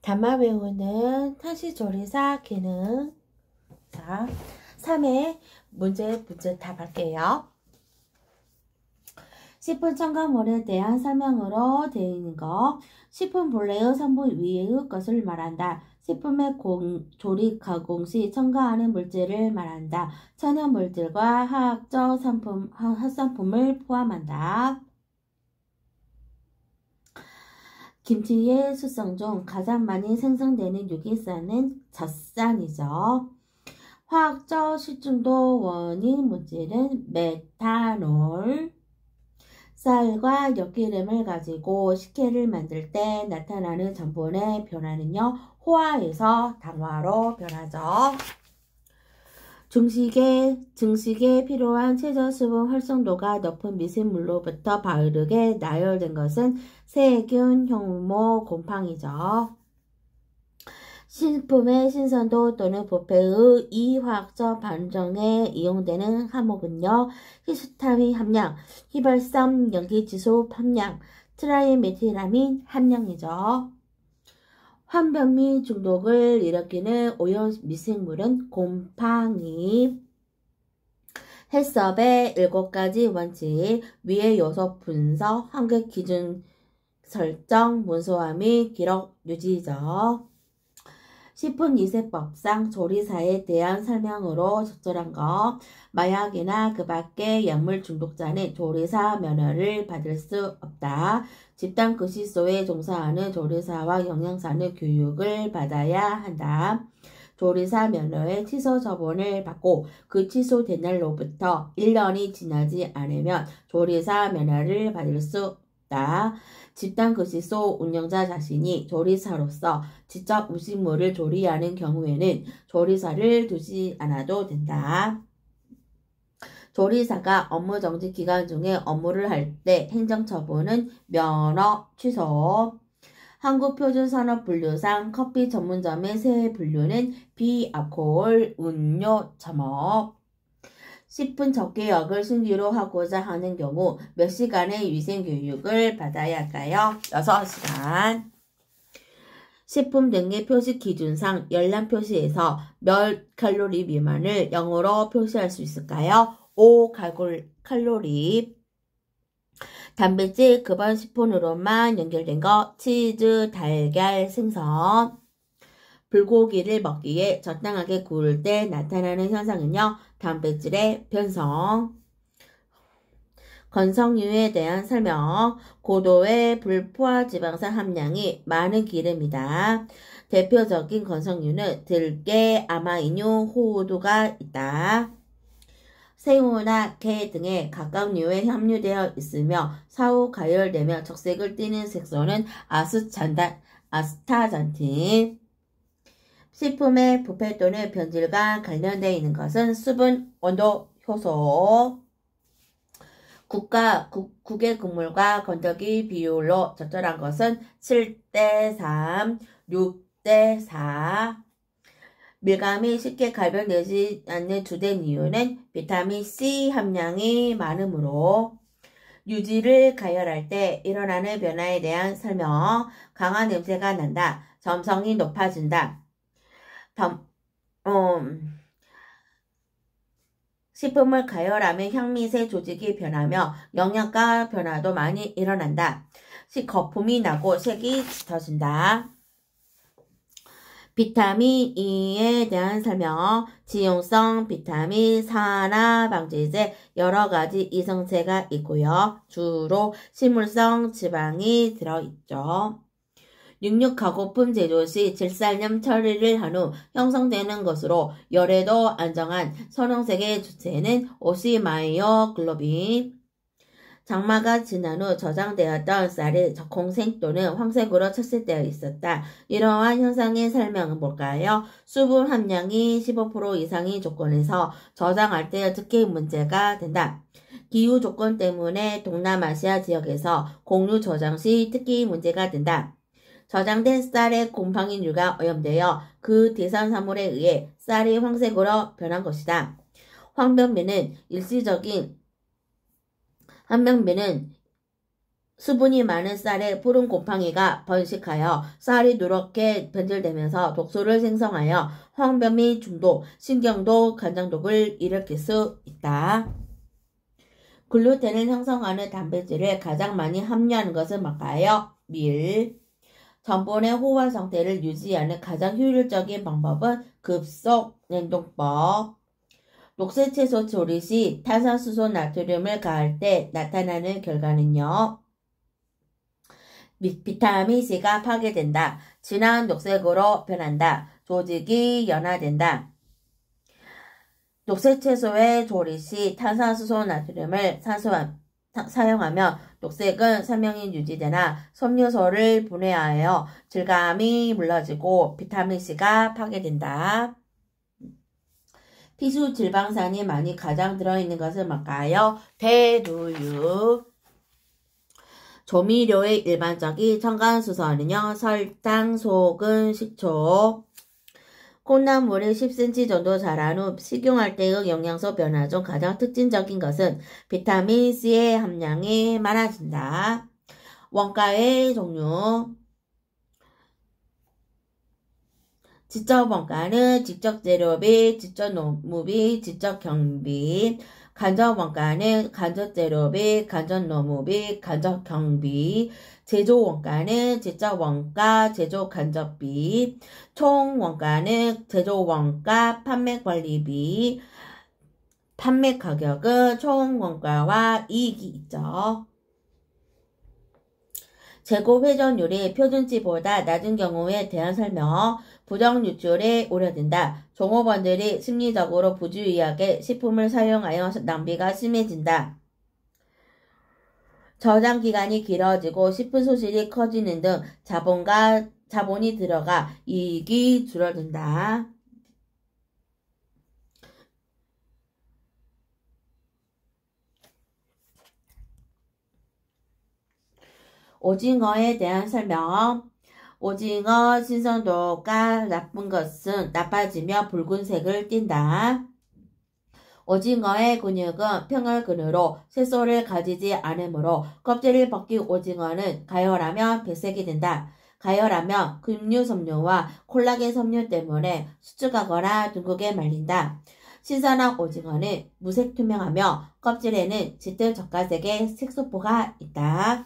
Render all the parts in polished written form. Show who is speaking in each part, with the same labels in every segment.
Speaker 1: 단말 외우는 탄시조리사 기능. 자, 3회 문제 답할게요. 10분 첨가물에 대한 설명으로 되어 있는 거. 10분 본래의 성분 위의 것을 말한다. 식품의 조리 가공 시 첨가하는 물질을 말한다. 천연 물질과 화학적 합성품을 포함한다. 김치의 숙성 중 가장 많이 생성되는 유기산은 젖산이죠. 화학적 실중도 원인 물질은 메탄올. 쌀과 엿기름을 가지고 식혜를 만들 때 나타나는 전분의 변화는요, 호화에서 당화로 변하죠. 증식에 필요한 최저수분 활성도가 높은 미생물로부터 바르게 나열된 것은 세균, 효모, 곰팡이죠. 식품의 신선도 또는 부패의 이화학적 반정에 이용되는 항목은요, 히스타민 함량, 휘발성 염기지소 함량, 트라이메틸아민 함량이죠. 환병미 중독을 일으키는 오염 미생물은 곰팡이. 해썹의 7가지 원칙, 위의 요소 분석, 환경 기준 설정, 문서화 및 기록 유지죠. 식품위생법상 조리사에 대한 설명으로 적절한 것. 마약이나 그 밖의 약물 중독자는 조리사 면허를 받을 수 없다. 집단급식소에 종사하는 조리사와 영양사는 교육을 받아야 한다. 조리사 면허의 취소 처분을 받고 그 취소된 날로부터 1년이 지나지 않으면 조리사 면허를 받을 수 없다. 집단급식소 운영자 자신이 조리사로서 직접 음식물을 조리하는 경우에는 조리사를 두지 않아도 된다. 조리사가 업무정지 기간 중에 업무를 할 때 행정처분은 면허 취소. 한국표준산업분류상 커피 전문점의 세 분류는 비알코올 음료 점업. 10분 적개역을 신규로 하고자 하는 경우 몇 시간의 위생교육을 받아야 할까요? 6시간. 식품 등의 표시 기준상 열량 표시에서 몇 칼로리 미만을 0으로 표시할 수 있을까요? 5칼로리. 단백질 급한 식품으로만 연결된 것, 치즈, 달걀, 생선. 불고기를 먹기에 적당하게 구울 때 나타나는 현상은요, 단백질의 변성. 건성류에 대한 설명. 고도의 불포화 지방산 함량이 많은 기름이다. 대표적인 건성류는 들깨, 아마이뉴, 호두가 있다. 새우나 게 등의 각각류에 함유되어 있으며 사후 가열되며 적색을 띠는 색소는 아스타잔틴. 식품의 부패 또는 변질과 관련되어 있는 것은 수분, 온도, 효소. 국의 국물과 건더기 비율로 적절한 것은 7:3, 6:4. 밀감이 쉽게 갈변되지 않는 주된 이유는 비타민C 함량이 많으므로. 유지를 가열할 때 일어나는 변화에 대한 설명. 강한 냄새가 난다. 점성이 높아진다. 식품을 가열하면 향미세 조직이 변하며 영양가 변화도 많이 일어난다. 거품이 나고 색이 짙어진다. 비타민 E에 대한 설명. 지용성 비타민, 산화 방지제, 여러가지 이성체가 있고요. 주로 식물성 지방이 들어있죠. 육육가공품 제조 시 질산염 처리를 한 후 형성되는 것으로 열에도 안정한 선홍색의 주체는 오시마이오글로빈. 장마가 지난 후 저장되었던 쌀이 적홍색 또는 황색으로 착색되어 있었다. 이러한 현상의 설명은 뭘까요? 수분 함량이 15% 이상의 조건에서 저장할 때 특히 문제가 된다. 기후 조건 때문에 동남아시아 지역에서 공유 저장 시 특히 문제가 된다. 저장된 쌀의 곰팡이류가 오염되어 그 대산사물에 의해 쌀이 황색으로 변한 것이다. 환변비는 수분이 많은 쌀에 푸른 곰팡이가 번식하여 쌀이 누렇게 변질되면서 독소를 생성하여 황변미 중독, 신경독, 간장독을 일으킬 수 있다. 글루텐을 형성하는 단백질을 가장 많이 함유하는 것은 뭘까요? 밀. 전분의 호화 상태를 유지하는 가장 효율적인 방법은 급속 냉동법. 녹색채소 조리 시 탄산수소 나트륨을 가할 때 나타나는 결과는요. 비타민C가 파괴된다. 진한 녹색으로 변한다. 조직이 연화된다. 녹색채소의 조리 시 탄산수소 나트륨을 사용하며 녹색은 선명히 유지되나 섬유소를 분해하여 질감이 물러지고 비타민C가 파괴된다. 피수 지방산이 많이 가장 들어있는 것은 뭘까요? 대두유. 조미료의 일반적인 첨가수소는요. 설탕, 소금, 식초. 콩나물이 10cm 정도 자란 후 식용할 때의 영양소 변화 중 가장 특징적인 것은 비타민C의 함량이 많아진다. 원가의 종류. 지적 원가는 지적 재료비, 지적 노무비, 지적 경비. 간접 원가는 간접 재료비, 간접 노무비, 간접 경비. 제조 원가는 제작 원가, 제조 간접비. 총 원가는 제조 원가, 판매 관리비. 판매 가격은 총 원가와 이익이 있죠. 재고 회전율이 표준치보다 낮은 경우에 대한 설명. 부정 유출에 우려된다. 종업원들이 심리적으로 부주의하게 식품을 사용하여 낭비가 심해진다. 저장 기간이 길어지고 식품 소실이 커지는 등 자본이 들어가 이익이 줄어든다. 오징어에 대한 설명. 오징어 신선도가 나쁜 것은 나빠지며 붉은색을 띈다. 오징어의 근육은 평혈근으로 색소를 가지지 않으므로 껍질을 벗긴 오징어는 가열하면 백색이 된다. 가열하면 근류 섬유와 콜라겐 섬유 때문에 수축하거나 둥글게 말린다. 신선한 오징어는 무색 투명하며 껍질에는 짙은 젓갈색의 색소포가 있다.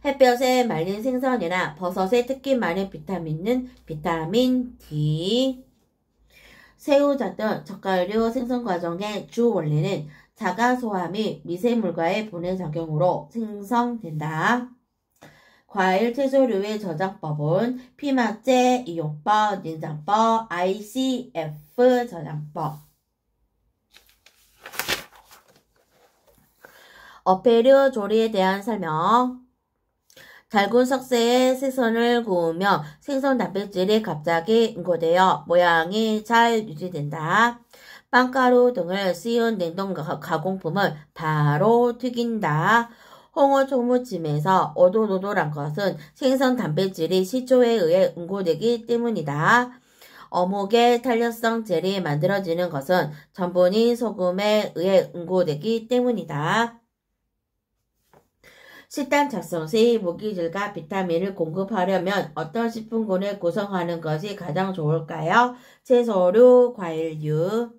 Speaker 1: 햇볕에 말린 생선이나 버섯에 특히 많은 비타민은 비타민 D. 새우젓 등 젓갈류 생성 과정의 주 원리는 자가소화 및 미세물과의 분해작용으로 생성된다. 과일, 채소류의 저장법은 피막제, 이용법, 냉장법, ICF 저장법. 어패류 조리에 대한 설명. 달군 석쇠에 생선을 구우며 생선 단백질이 갑자기 응고되어 모양이 잘 유지된다. 빵가루 등을 씌운 냉동 가공품을 바로 튀긴다. 홍어 초무침에서 오돌오돌한 것은 생선 단백질이 식초에 의해 응고되기 때문이다. 어묵의 탄력성 젤이 만들어지는 것은 전분이 소금에 의해 응고되기 때문이다. 식단 작성 시 무기질과 비타민을 공급하려면 어떤 식품군을 구성하는 것이 가장 좋을까요? 채소류, 과일류.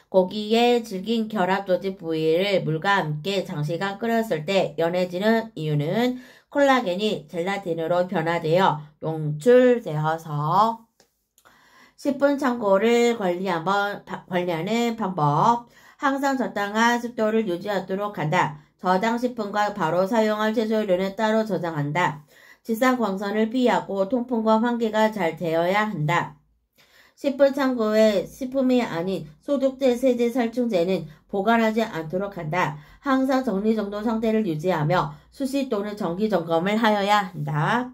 Speaker 1: 고기의 질긴 결합조직 부위를 물과 함께 장시간 끓였을 때 연해지는 이유는 콜라겐이 젤라틴으로 변화되어 용출되어서. 식품 창고를 관리하는 방법. 항상 적당한 습도를 유지하도록 한다. 저장식품과 바로 사용할 채소류는 따로 저장한다. 지상광선을 피하고 통풍과 환기가 잘 되어야 한다. 식품 창고에 식품이 아닌 소독제, 세제, 살충제는 보관하지 않도록 한다. 항상 정리정돈 상태를 유지하며 수시 또는 정기 점검을 하여야 한다.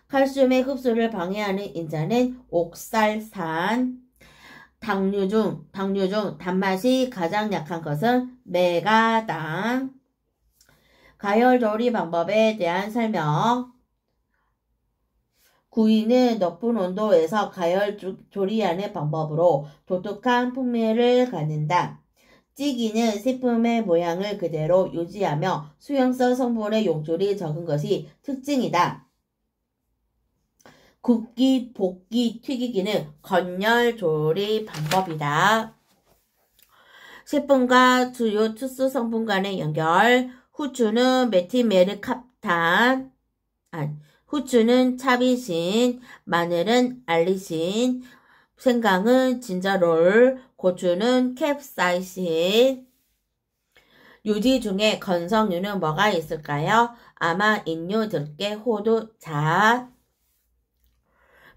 Speaker 1: 칼슘의 흡수를 방해하는 인자는 옥살산. 당류 중 단맛이 가장 약한 것은 메가당. 가열 조리 방법에 대한 설명. 구이는 높은 온도에서 가열 조리하는 방법으로 독특한 풍미를 갖는다. 찌기는 식품의 모양을 그대로 유지하며 수용성 성분의 용줄이 적은 것이 특징이다. 굽기, 볶기, 튀기기는 건열 조리 방법이다. 식품과 주요 특수 성분 간의 연결. 후추는 메틸메르캅탄, 후추는 차비신, 마늘은 알리신, 생강은 진저롤, 고추는 캡사이신. 유지 중에 건성유는 뭐가 있을까요? 아마 인류, 들깨, 호두, 잣.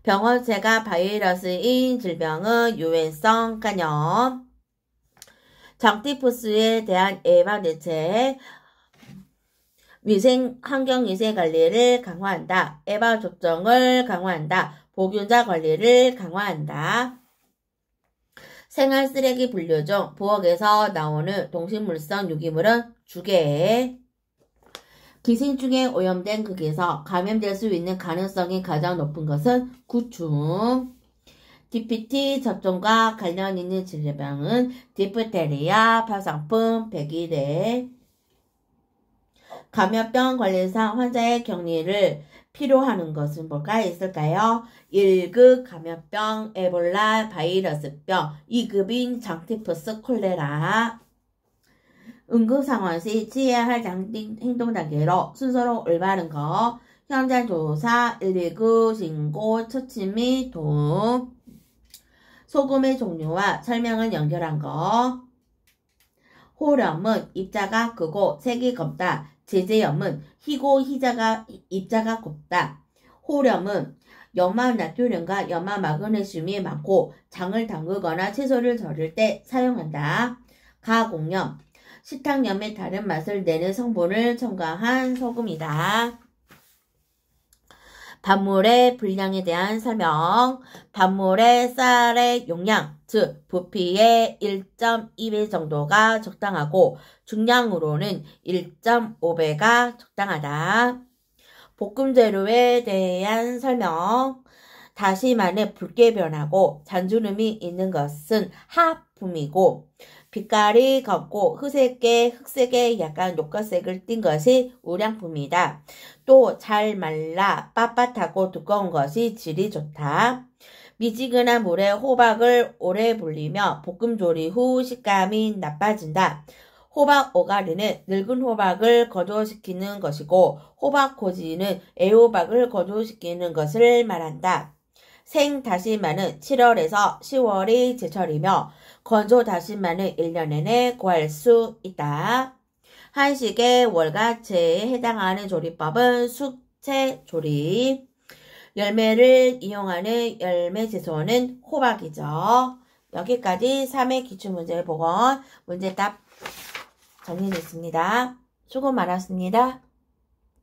Speaker 1: 병원체가 바이러스인 질병은 유해성 간염. 장티푸스에 대한 예방대책. 환경위생 관리를 강화한다. 예방 접종을 강화한다. 보균자 관리를 강화한다. 생활 쓰레기 분류 중 부엌에서 나오는 동식물성 유기물은 주개. 기생충에 오염된 극에서 감염될 수 있는 가능성이 가장 높은 것은 구충. DPT 접종과 관련 있는 질병은 디프테리아, 파상풍, 백일해. 감염병 관리상 환자의 격리를 필요하는 것은 뭐가 있을까요? 1급 감염병, 에볼라, 바이러스병, 2급인 장티푸스, 콜레라. 응급상황 시 취해야 할 행동 단계로 순서로 올바른 거, 현장 조사, 119 신고, 처치 및 도움. 소금의 종류와 설명을 연결한 거. 호렴은 입자가 크고 색이 검다. 제제염은 희고 입자가 곱다. 호렴은 염화나트륨과 염화마그네슘이 많고 장을 담그거나 채소를 절일 때 사용한다. 가공염, 식탁염의 다른 맛을 내는 성분을 첨가한 소금이다. 밥물의 분량에 대한 설명. 밥물의 쌀의 용량, 즉 부피의 1.2배 정도가 적당하고 중량으로는 1.5배가 적당하다. 볶음 재료에 대한 설명. 다시마는 붉게 변하고 잔주름이 있는 것은 하품이고 빛깔이 검고 흑색에 약간 녹색을 띤 것이 우량품이다. 또 잘 말라 빳빳하고 두꺼운 것이 질이 좋다. 미지근한 물에 호박을 오래 불리며 볶음 조리 후 식감이 나빠진다. 호박 오가리는 늙은 호박을 거조시키는 것이고 호박고지는 애호박을 거조시키는 것을 말한다. 생다시마는 7월에서 10월이 제철이며 건조 다시마는 1년 내내 구할 수 있다. 한식의 월가채에 해당하는 조리법은 숙채 조리. 열매를 이용하는 열매 채소는 호박이죠. 여기까지 3회 기출문제 복원 문제답 정리됐습니다. 수고 많았습니다.